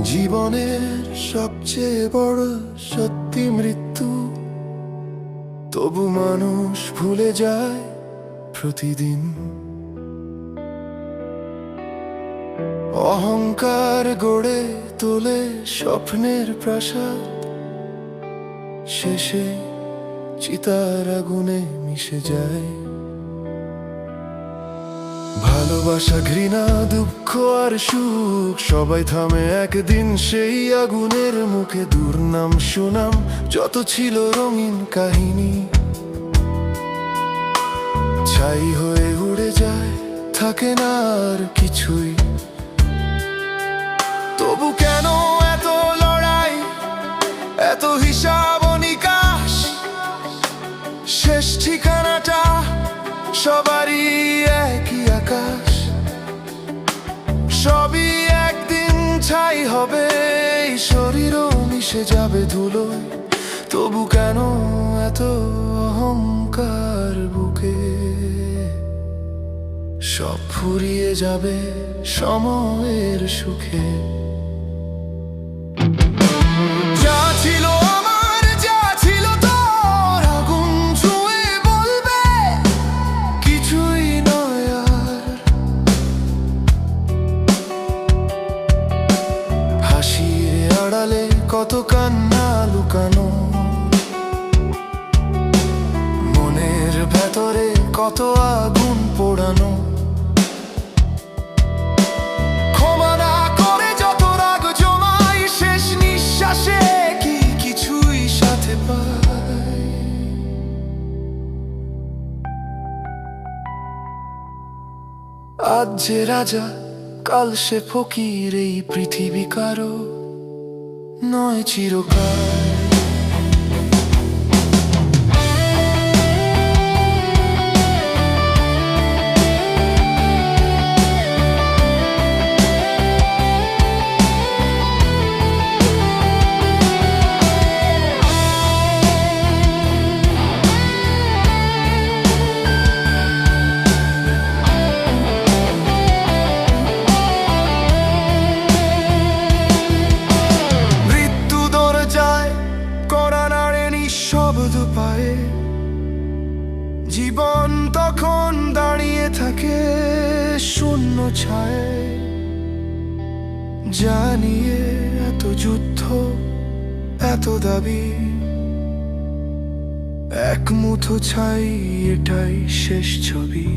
জীবনের সবচেয়ে বড় সত্যি মৃত্যু, তবু মানুষ ভুলে যায় প্রতিদিন। অহংকার গড়ে তোলে স্বপ্নের প্রাসাদ, শেষে চিতার আগুনে মিশে যায়। ভালোবাসা, ঘৃণা, দুঃখ আর সুখ সবাই থামে একদিন সেই আগুনের মুখে। দুর্নাম সুনাম যত ছিল রঙিন কাহিনী, ছাই হয়ে উড়ে যায়, থাকে না আর কিছুই। তবু কেন এত লড়াই, এত হিসাব নিকাশ? শেষ ঠিকানাটা সবারই একই আকাশ। সবই একদিন ছাই হবে, এই শরীরও মিশে যাবে ধুলোয়। তবু কেন এত অহংকার বুকে? সব ফুরিয়ে যাবে সময়ের সুখে। যা ছিল আমার, যা ছিল তোর, আগুন ছুঁয়ে বলবে কিছুই নয় আর। হাসির আড়ালে কত কান্না লুকানো, মনের ভেতরে কত আগুন পোড়ানো। ক্ষমা না করে যত রাগ জমাই, শেষ নিঃশ্বাসে কি কিছুই সাথে পাই? আজ যে রাজা, কাল সে ফকির, এই পৃথিবী কারো নয় চিরকাল। শব্দ পায়ে জীবন তখন দাঁড়িয়ে থাকে শূন্য ছায়। জানিয়ে এত যুদ্ধ, এত দাবি, এক মুঠো ছাই, এটাই শেষ ছবি।